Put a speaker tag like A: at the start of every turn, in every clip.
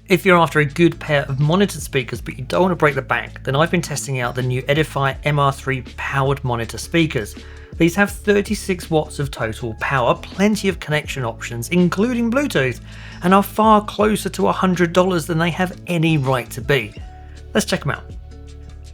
A: If you're after a good pair of monitored speakers but you don't want to break the bank, then I've been testing out the new Edifier MR3 powered monitor speakers. These have 36 watts of total power, plenty of connection options including Bluetooth, and are far closer to $100 than they have any right to be. Let's check them out.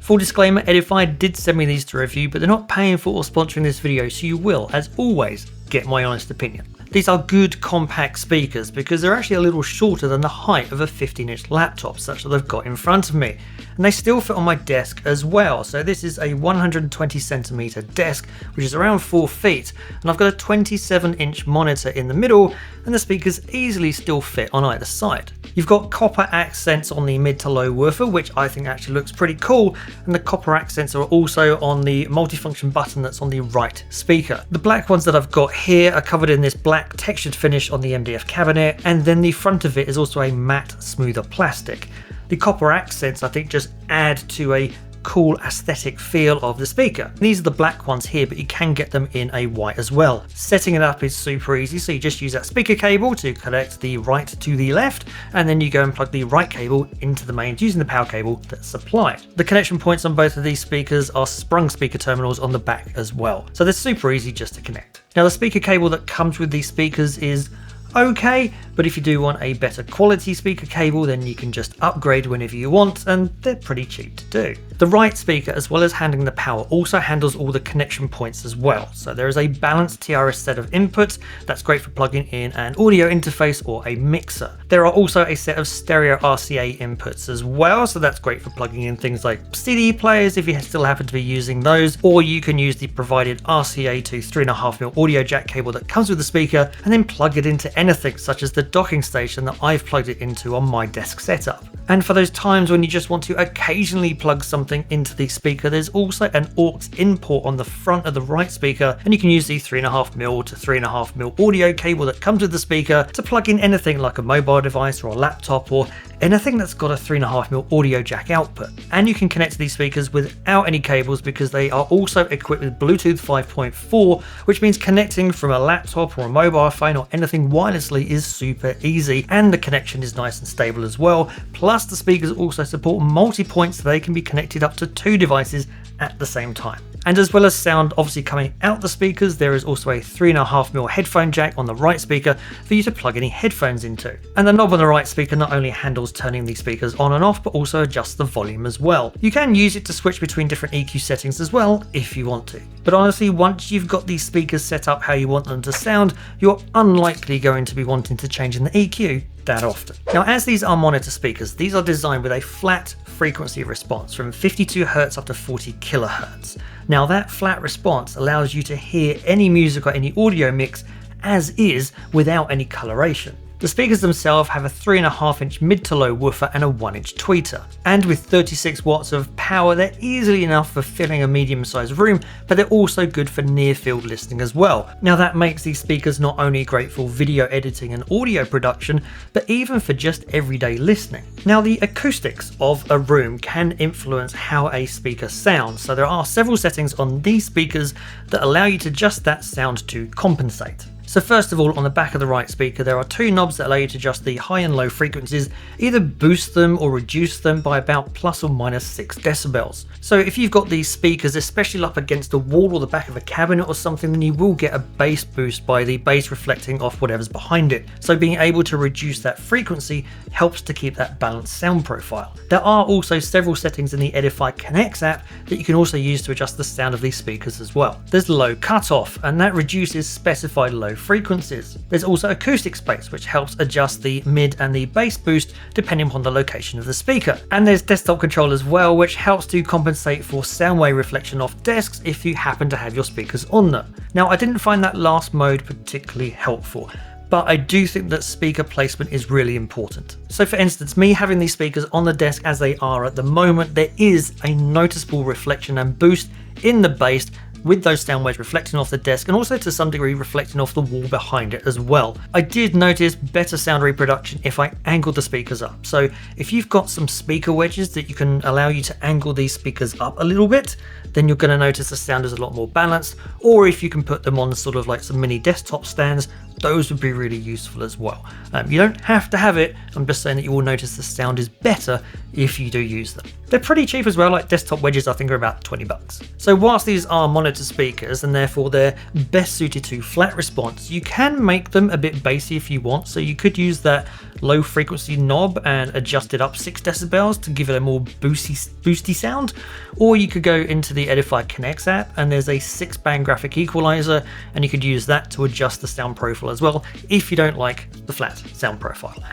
A: Full disclaimer, Edifier did send me these to review, but they're not paying for or sponsoring this video, so you will, as always, get my honest opinion. These are good compact speakers because they're actually a little shorter than the height of a 15-inch laptop such that I've got in front of me, and they still fit on my desk as well. So this is a 120cm desk, which is around 4 feet, and I've got a 27-inch monitor in the middle, and the speakers easily still fit on either side. You've got copper accents on the mid to low woofer, which I think actually looks pretty cool, and the copper accents are also on the multifunction button that's on the right speaker. The black ones that I've got here are covered in this black textured finish on the MDF cabinet, and then the front of it is also a matte, smoother plastic. The copper accents I think just add to a cool aesthetic feel of the speaker. These are the black ones here, but you can get them in a white as well. Setting it up is super easy, so you just use that speaker cable to connect the right to the left, and then you go and plug the right cable into the mains using the power cable that's supplied. The connection points on both of these speakers are sprung speaker terminals on the back as well, so they're super easy just to connect. Now the speaker cable that comes with these speakers is okay, but if you do want a better quality speaker cable, then you can just upgrade whenever you want, and they're pretty cheap to do. The right speaker, as well as handling the power, also handles all the connection points as well. So there is a balanced TRS set of inputs that's great for plugging in an audio interface or a mixer. There are also a set of stereo RCA inputs as well, so that's great for plugging in things like CD players if you still happen to be using those, or you can use the provided RCA to 3.5mm audio jack cable that comes with the speaker and then plug it into anything such as the docking station that I've plugged it into on my desk setup. And for those times when you just want to occasionally plug something into the speaker, there's also an aux in port on the front of the right speaker, and you can use the 3.5mm to 3.5mm audio cable that comes with the speaker to plug in anything like a mobile device or a laptop or anything that's got a 3.5mm audio jack output. And you can connect to these speakers without any cables because they are also equipped with Bluetooth 5.4, which means connecting from a laptop or a mobile phone or anything wirelessly is super easy, and the connection is nice and stable as well. Plus the speakers also support multi-points, so they can be connected up to 2 devices at the same time. And as well as sound obviously coming out the speakers, there is also a 3.5mm headphone jack on the right speaker for you to plug any headphones into. And the knob on the right speaker not only handles turning these speakers on and off, but also adjusts the volume as well. You can use it to switch between different EQ settings as well if you want to. But honestly, once you've got these speakers set up how you want them to sound, you're unlikely going to be wanting to change in the EQ that often. Now, as these are monitor speakers, these are designed with a flat frequency response from 52Hz up to 40kHz. Now that flat response allows you to hear any music or any audio mix as is without any coloration. The speakers themselves have a 3.5-inch mid to low woofer and a 1-inch tweeter. And with 36 watts of power, they're easily enough for filling a medium-sized room, but they're also good for near-field listening as well. Now that makes these speakers not only great for video editing and audio production, but even for just everyday listening. Now the acoustics of a room can influence how a speaker sounds, so there are several settings on these speakers that allow you to adjust that sound to compensate. So first of all, on the back of the right speaker, there are 2 knobs that allow you to adjust the high and low frequencies, either boost them or reduce them by about plus or minus 6 decibels. So if you've got these speakers, especially up against a wall or the back of a cabinet or something, then you will get a bass boost by the bass reflecting off whatever's behind it. So being able to reduce that frequency helps to keep that balanced sound profile. There are also several settings in the Edifier Connects app that you can also use to adjust the sound of these speakers as well. There's low cutoff, and that reduces specified low frequencies. There's also acoustic space, which helps adjust the mid and the bass boost depending upon the location of the speaker. And there's desktop control as well, which helps to compensate for sound wave reflection off desks if you happen to have your speakers on them. Now, I didn't find that last mode particularly helpful, but I do think that speaker placement is really important. So for instance, me having these speakers on the desk as they are at the moment, there is a noticeable reflection and boost in the bass with those sound waves reflecting off the desk and also to some degree reflecting off the wall behind it as well. I did notice better sound reproduction if I angled the speakers up. So if you've got some speaker wedges that you can allow you to angle these speakers up a little bit, then you're going to notice the sound is a lot more balanced. Or if you can put them on sort of like some mini desktop stands those would be really useful as well. You don't have to have it, I'm just saying that you will notice the sound is better if you do use them. They're pretty cheap as well, like desktop wedges I think are about 20 bucks. So whilst these are monitor speakers and therefore they're best suited to flat response, you can make them a bit bassy if you want. So you could use that low frequency knob and adjust it up 6 decibels to give it a more boosty sound, or you could go into the Edify Connects app and there's a 6-band graphic equalizer and you could use that to adjust the sound profile as well if you don't like the flat sound profile.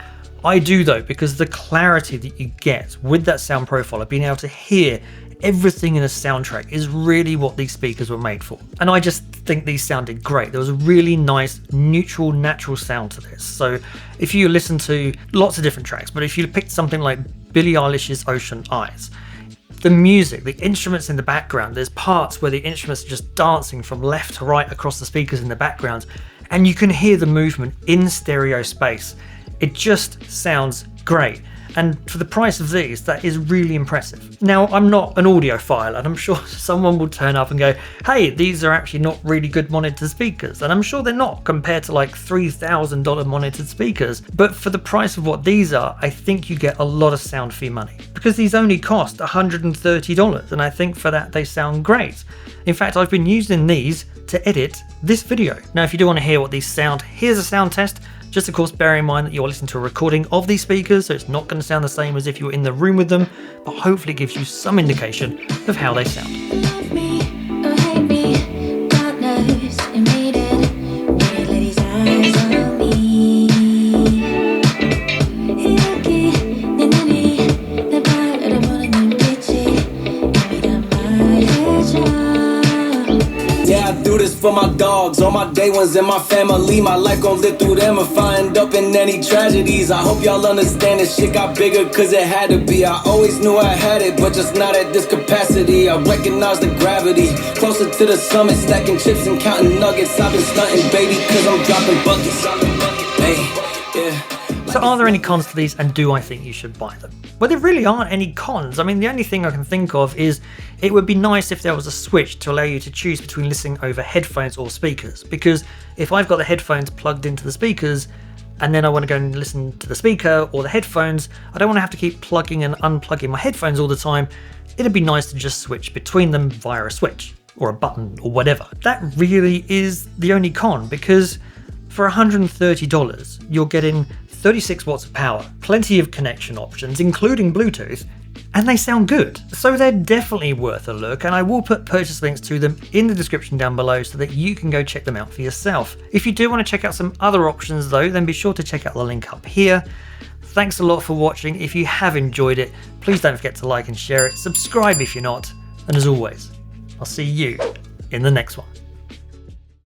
A: I do though, because the clarity that you get with that sound profile of being able to hear everything in a soundtrack is really what these speakers were made for. And I just think these sounded great. There was a really nice, neutral, natural sound to this. So if you listen to lots of different tracks, but if you picked something like Billie Eilish's Ocean Eyes, the music, the instruments in the background, there's parts where the instruments are just dancing from left to right across the speakers in the background, and you can hear the movement in stereo space. It just sounds great. And for the price of these, that is really impressive. Now, I'm not an audiophile, and I'm sure someone will turn up and go, hey, these are actually not really good monitored speakers. And I'm sure they're not compared to like $3,000 monitored speakers. But for the price of what these are, I think you get a lot of sound for your money. Because these only cost $130, and I think for that they sound great. In fact, I've been using these to edit this video. Now, if you do want to hear what these sound, here's a sound test. Just of course bear in mind that you're listening to a recording of these speakers, so it's not going to sound the same as if you were in the room with them, but hopefully it gives you some indication of how they sound.
B: For my dogs, all my day ones and my family, my life gon' live through them if I end up in any tragedies. I hope y'all understand this shit got bigger cause it had to be. I always knew I had it, but just not at this capacity. I recognize the gravity, closer to the summit, stacking chips and counting nuggets. I've been stunting, baby, cause I'm dropping buckets. Hey, yeah.
A: So are there any cons to these, and do I think you should buy them? Well, there really aren't any cons. I mean, the only thing I can think of is it would be nice if there was a switch to allow you to choose between listening over headphones or speakers, because if I've got the headphones plugged into the speakers and then I want to go and listen to the speaker or the headphones, I don't want to have to keep plugging and unplugging my headphones all the time. It'd be nice to just switch between them via a switch or a button or whatever. That really is the only con, because for $130 you're getting 36 watts of power, plenty of connection options, including Bluetooth, and they sound good. So they're definitely worth a look, and I will put purchase links to them in the description down below so that you can go check them out for yourself. If you do want to check out some other options though, then be sure to check out the link up here. Thanks a lot for watching. If you have enjoyed it, please don't forget to like and share it, subscribe if you're not, and as always, I'll see you in the next one.